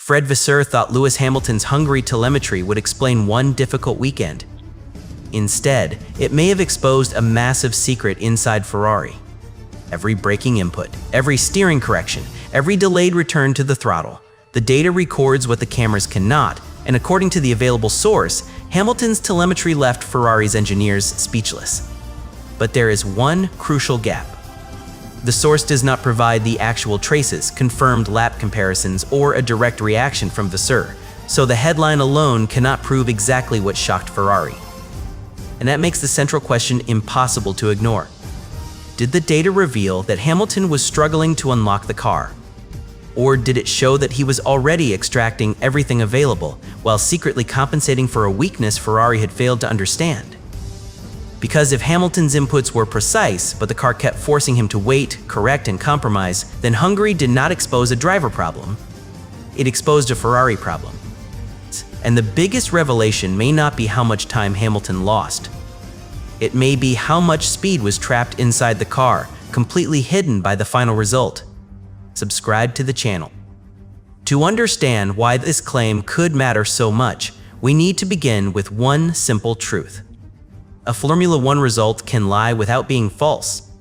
Fred Vasseur thought Lewis Hamilton's Hungary Telemetry would explain one difficult weekend. Instead, it may have exposed a massive secret inside Ferrari. Every braking input, every steering correction, every delayed return to the throttle. The data records what the cameras cannot, and according to the available source, Hamilton's telemetry left Ferrari's engineers speechless. But there is one crucial gap. The source does not provide the actual traces, confirmed lap comparisons, or a direct reaction from Vasseur, so the headline alone cannot prove exactly what shocked Ferrari. And that makes the central question impossible to ignore. Did the data reveal that Hamilton was struggling to unlock the car? Or did it show that he was already extracting everything available while secretly compensating for a weakness Ferrari had failed to understand? Because if Hamilton's inputs were precise, but the car kept forcing him to wait, correct, and compromise, then Hungary did not expose a driver problem. It exposed a Ferrari problem. And the biggest revelation may not be how much time Hamilton lost. It may be how much speed was trapped inside the car, completely hidden by the final result. Subscribe to the channel. To understand why this claim could matter so much, we need to begin with one simple truth. A Formula One result can lie without being false.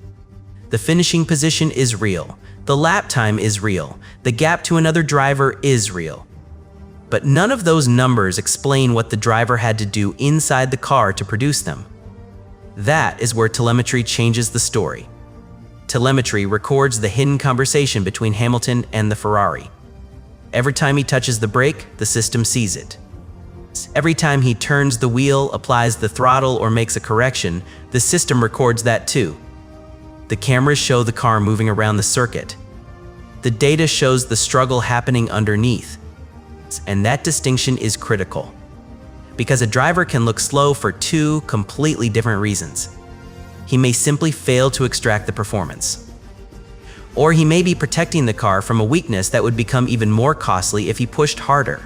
The finishing position is real. The lap time is real. The gap to another driver is real. But none of those numbers explain what the driver had to do inside the car to produce them. That is where telemetry changes the story. Telemetry records the hidden conversation between Hamilton and the Ferrari. Every time he touches the brake, the system sees it. Every time he turns the wheel, applies the throttle, or makes a correction, the system records that too. The cameras show the car moving around the circuit. The data shows the struggle happening underneath. And that distinction is critical. Because a driver can look slow for two completely different reasons. He may simply fail to extract the performance. Or he may be protecting the car from a weakness that would become even more costly if he pushed harder.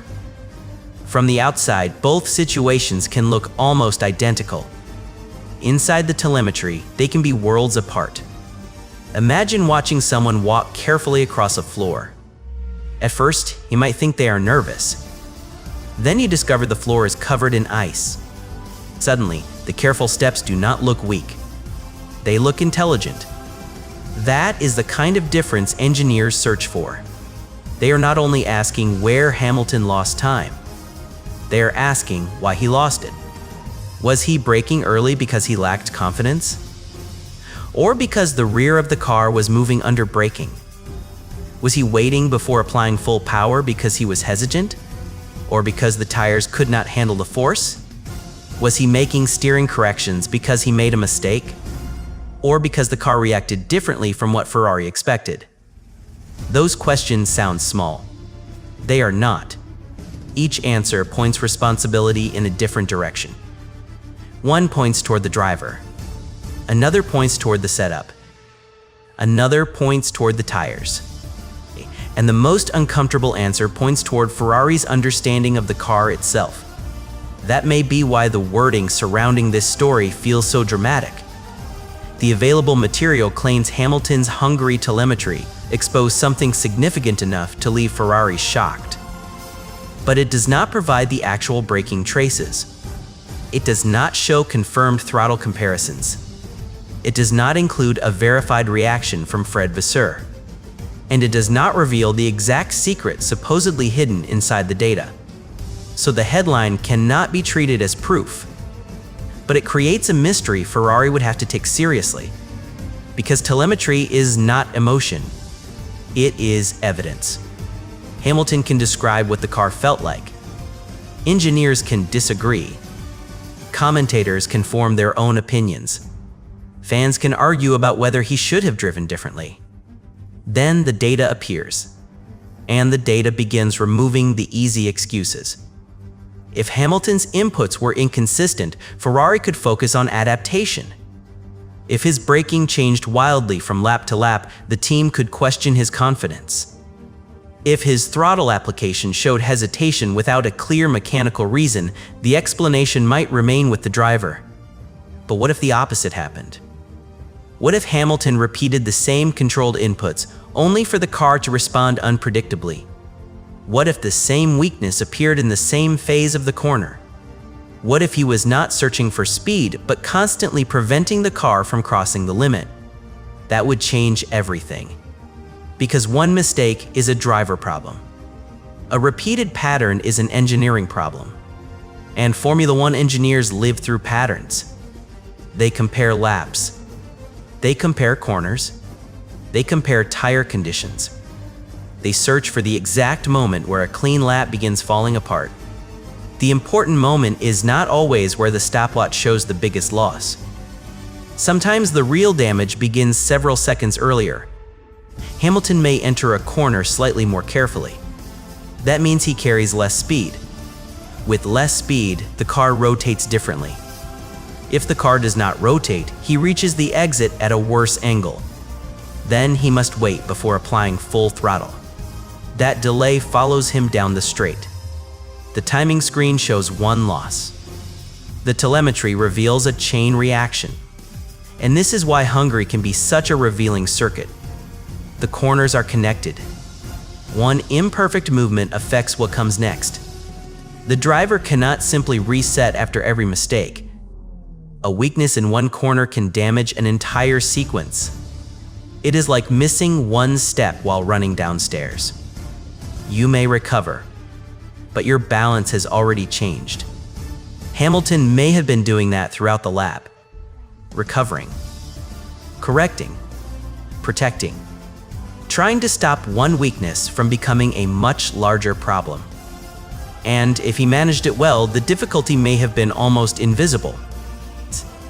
From the outside, both situations can look almost identical. Inside the telemetry, they can be worlds apart. Imagine watching someone walk carefully across a floor. At first, you might think they are nervous. Then you discover the floor is covered in ice. Suddenly, the careful steps do not look weak. They look intelligent. That is the kind of difference engineers search for. They are not only asking where Hamilton lost time, they are asking why he lost it. Was he braking early because he lacked confidence? Or because the rear of the car was moving under braking? Was he waiting before applying full power because he was hesitant? Or because the tires could not handle the force? Was he making steering corrections because he made a mistake? Or because the car reacted differently from what Ferrari expected? Those questions sound small. They are not. Each answer points responsibility in a different direction. One points toward the driver. Another points toward the setup. Another points toward the tires. And the most uncomfortable answer points toward Ferrari's understanding of the car itself. That may be why the wording surrounding this story feels so dramatic. The available material claims Hamilton's Hungary Telemetry exposed something significant enough to leave Ferrari shocked. But it does not provide the actual braking traces. It does not show confirmed throttle comparisons. It does not include a verified reaction from Fred Vasseur. And it does not reveal the exact secret supposedly hidden inside the data. So the headline cannot be treated as proof. But it creates a mystery Ferrari would have to take seriously. Because telemetry is not emotion. It is evidence. Hamilton can describe what the car felt like. Engineers can disagree. Commentators can form their own opinions. Fans can argue about whether he should have driven differently. Then the data appears, and the data begins removing the easy excuses. If Hamilton's inputs were inconsistent, Ferrari could focus on adaptation. If his braking changed wildly from lap to lap, the team could question his confidence. If his throttle application showed hesitation without a clear mechanical reason, the explanation might remain with the driver. But what if the opposite happened? What if Hamilton repeated the same controlled inputs, only for the car to respond unpredictably? What if the same weakness appeared in the same phase of the corner? What if he was not searching for speed, but constantly preventing the car from crossing the limit? That would change everything. Because one mistake is a driver problem. A repeated pattern is an engineering problem. And Formula One engineers live through patterns. They compare laps. They compare corners. They compare tire conditions. They search for the exact moment where a clean lap begins falling apart. The important moment is not always where the stopwatch shows the biggest loss. Sometimes the real damage begins several seconds earlier. Hamilton may enter a corner slightly more carefully. That means he carries less speed. With less speed, the car rotates differently. If the car does not rotate, he reaches the exit at a worse angle. Then he must wait before applying full throttle. That delay follows him down the straight. The timing screen shows one loss. The telemetry reveals a chain reaction. And this is why Hungary can be such a revealing circuit. The corners are connected. One imperfect movement affects what comes next. The driver cannot simply reset after every mistake. A weakness in one corner can damage an entire sequence. It is like missing one step while running downstairs. You may recover, but your balance has already changed. Hamilton may have been doing that throughout the lap. Recovering, correcting, protecting, trying to stop one weakness from becoming a much larger problem. And if he managed it well, the difficulty may have been almost invisible.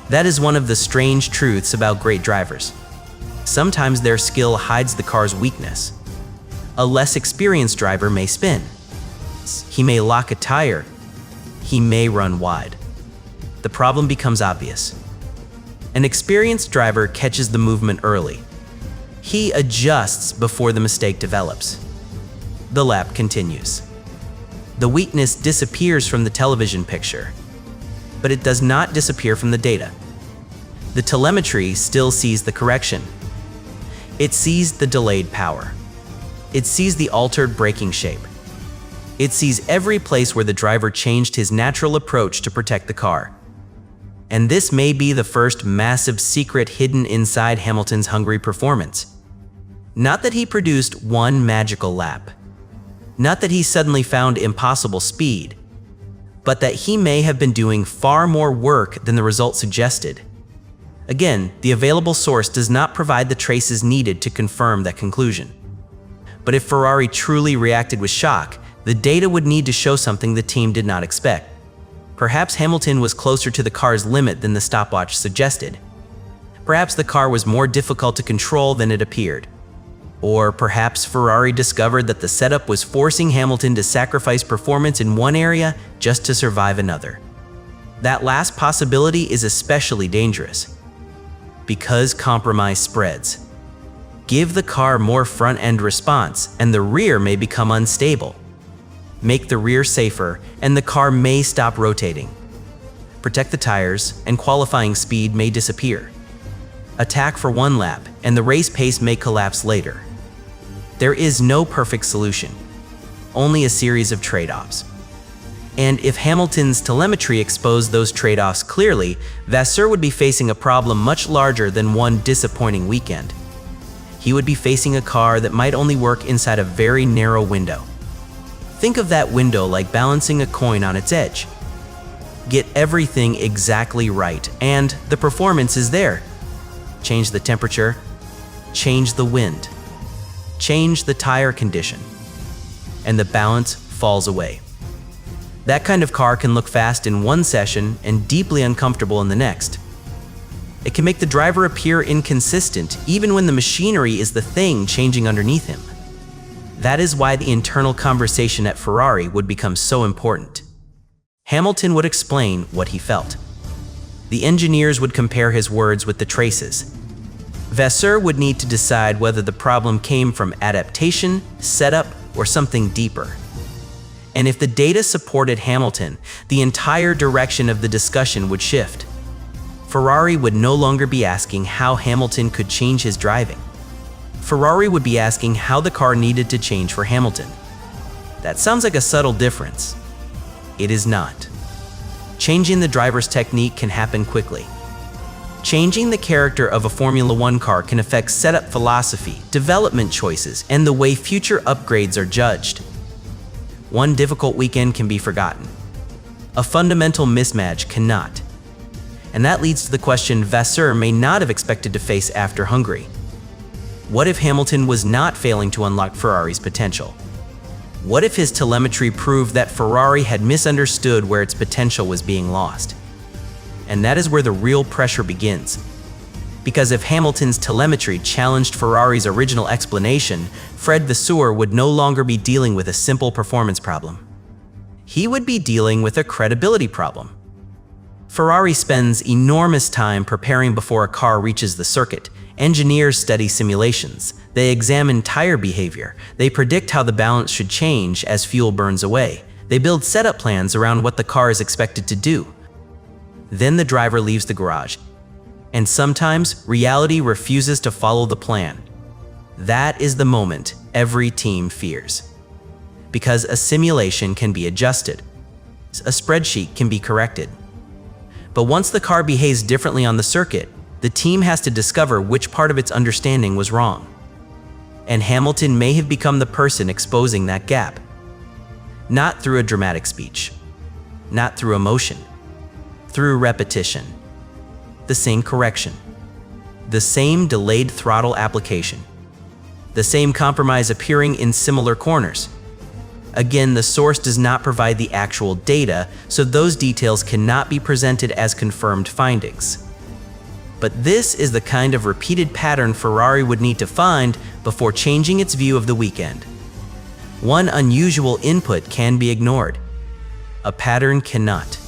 That is one of the strange truths about great drivers. Sometimes their skill hides the car's weakness. A less experienced driver may spin. He may lock a tire. He may run wide. The problem becomes obvious. An experienced driver catches the movement early. He adjusts before the mistake develops. The lap continues. The weakness disappears from the television picture, but it does not disappear from the data. The telemetry still sees the correction. It sees the delayed power. It sees the altered braking shape. It sees every place where the driver changed his natural approach to protect the car. And this may be the first massive secret hidden inside Hamilton's Hungary performance. Not that he produced one magical lap. Not that he suddenly found impossible speed, but that he may have been doing far more work than the result suggested. Again, the available source does not provide the traces needed to confirm that conclusion. But if Ferrari truly reacted with shock, the data would need to show something the team did not expect. Perhaps Hamilton was closer to the car's limit than the stopwatch suggested. Perhaps the car was more difficult to control than it appeared. Or perhaps Ferrari discovered that the setup was forcing Hamilton to sacrifice performance in one area just to survive another. That last possibility is especially dangerous, because compromise spreads. Give the car more front-end response, and the rear may become unstable. Make the rear safer, and the car may stop rotating. Protect the tires, and qualifying speed may disappear. Attack for one lap, and the race pace may collapse later. There is no perfect solution, only a series of trade-offs. And if Hamilton's telemetry exposed those trade-offs clearly, Vasseur would be facing a problem much larger than one disappointing weekend. He would be facing a car that might only work inside a very narrow window. Think of that window like balancing a coin on its edge. Get everything exactly right, and the performance is there. Change the temperature, change the wind, change the tire condition, and the balance falls away. That kind of car can look fast in one session and deeply uncomfortable in the next. It can make the driver appear inconsistent even when the machinery is the thing changing underneath him. That is why the internal conversation at Ferrari would become so important. Hamilton would explain what he felt. The engineers would compare his words with the traces. Vasseur would need to decide whether the problem came from adaptation, setup, or something deeper. And if the data supported Hamilton, the entire direction of the discussion would shift. Ferrari would no longer be asking how Hamilton could change his driving. Ferrari would be asking how the car needed to change for Hamilton. That sounds like a subtle difference. It is not. Changing the driver's technique can happen quickly. Changing the character of a Formula One car can affect setup philosophy, development choices, and the way future upgrades are judged. One difficult weekend can be forgotten. A fundamental mismatch cannot. And that leads to the question Vasseur may not have expected to face after Hungary. What if Hamilton was not failing to unlock Ferrari's potential? What if his telemetry proved that Ferrari had misunderstood where its potential was being lost? And that is where the real pressure begins. Because if Hamilton's telemetry challenged Ferrari's original explanation, Fred Vasseur would no longer be dealing with a simple performance problem. He would be dealing with a credibility problem. Ferrari spends enormous time preparing before a car reaches the circuit. Engineers study simulations. They examine tire behavior. They predict how the balance should change as fuel burns away. They build setup plans around what the car is expected to do. Then the driver leaves the garage. And sometimes reality refuses to follow the plan. That is the moment every team fears. Because a simulation can be adjusted. A spreadsheet can be corrected. But once the car behaves differently on the circuit, the team has to discover which part of its understanding was wrong. And Hamilton may have become the person exposing that gap. Not through a dramatic speech, not through emotion, through repetition. The same correction, the same delayed throttle application, the same compromise appearing in similar corners. Again, the source does not provide the actual data, so those details cannot be presented as confirmed findings. But this is the kind of repeated pattern Ferrari would need to find before changing its view of the weekend. One unusual input can be ignored. A pattern cannot.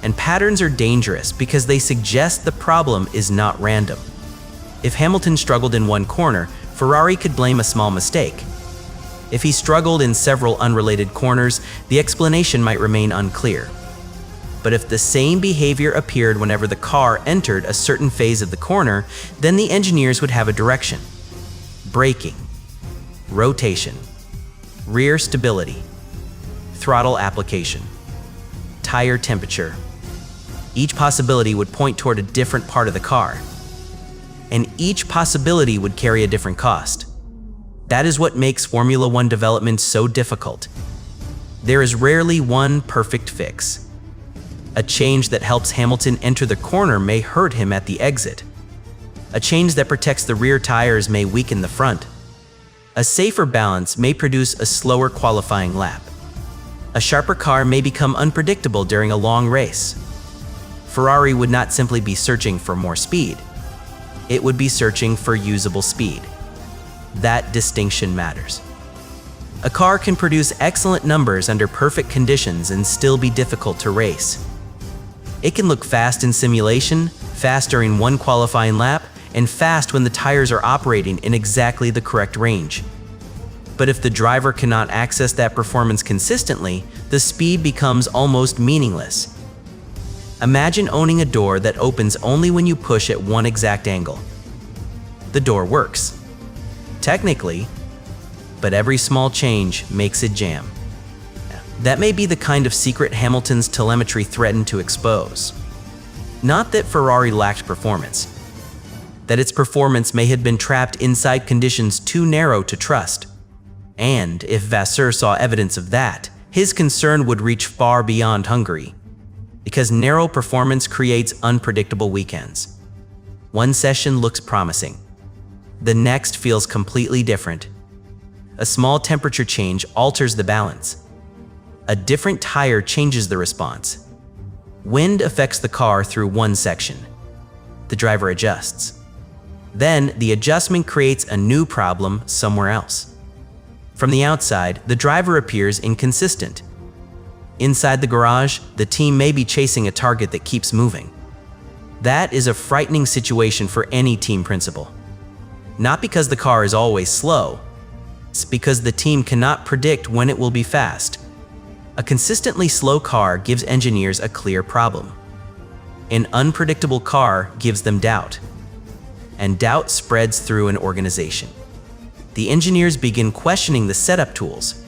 And patterns are dangerous because they suggest the problem is not random. If Hamilton struggled in one corner, Ferrari could blame a small mistake. If he struggled in several unrelated corners, the explanation might remain unclear. But if the same behavior appeared whenever the car entered a certain phase of the corner, then the engineers would have a direction. Braking, rotation, rear stability, throttle application, tire temperature. Each possibility would point toward a different part of the car. And each possibility would carry a different cost. That is what makes Formula One development so difficult. There is rarely one perfect fix. A change that helps Hamilton enter the corner may hurt him at the exit. A change that protects the rear tires may weaken the front. A safer balance may produce a slower qualifying lap. A sharper car may become unpredictable during a long race. Ferrari would not simply be searching for more speed. It would be searching for usable speed. That distinction matters. A car can produce excellent numbers under perfect conditions and still be difficult to race. It can look fast in simulation, fast during one qualifying lap, and fast when the tires are operating in exactly the correct range. But if the driver cannot access that performance consistently, the speed becomes almost meaningless. Imagine owning a door that opens only when you push at one exact angle. The door works. Technically, but every small change makes it jam. That may be the kind of secret Hamilton's telemetry threatened to expose. Not that Ferrari lacked performance, that its performance may have been trapped inside conditions too narrow to trust. And if Vasseur saw evidence of that, his concern would reach far beyond Hungary. Because narrow performance creates unpredictable weekends. One session looks promising. The next feels completely different. A small temperature change alters the balance. A different tire changes the response. Wind affects the car through one section. The driver adjusts. Then the adjustment creates a new problem somewhere else. From the outside, the driver appears inconsistent. Inside the garage, the team may be chasing a target that keeps moving. That is a frightening situation for any team principal. Not because the car is always slow, it's because the team cannot predict when it will be fast. A consistently slow car gives engineers a clear problem. An unpredictable car gives them doubt. And doubt spreads through an organization. The engineers begin questioning the setup tools.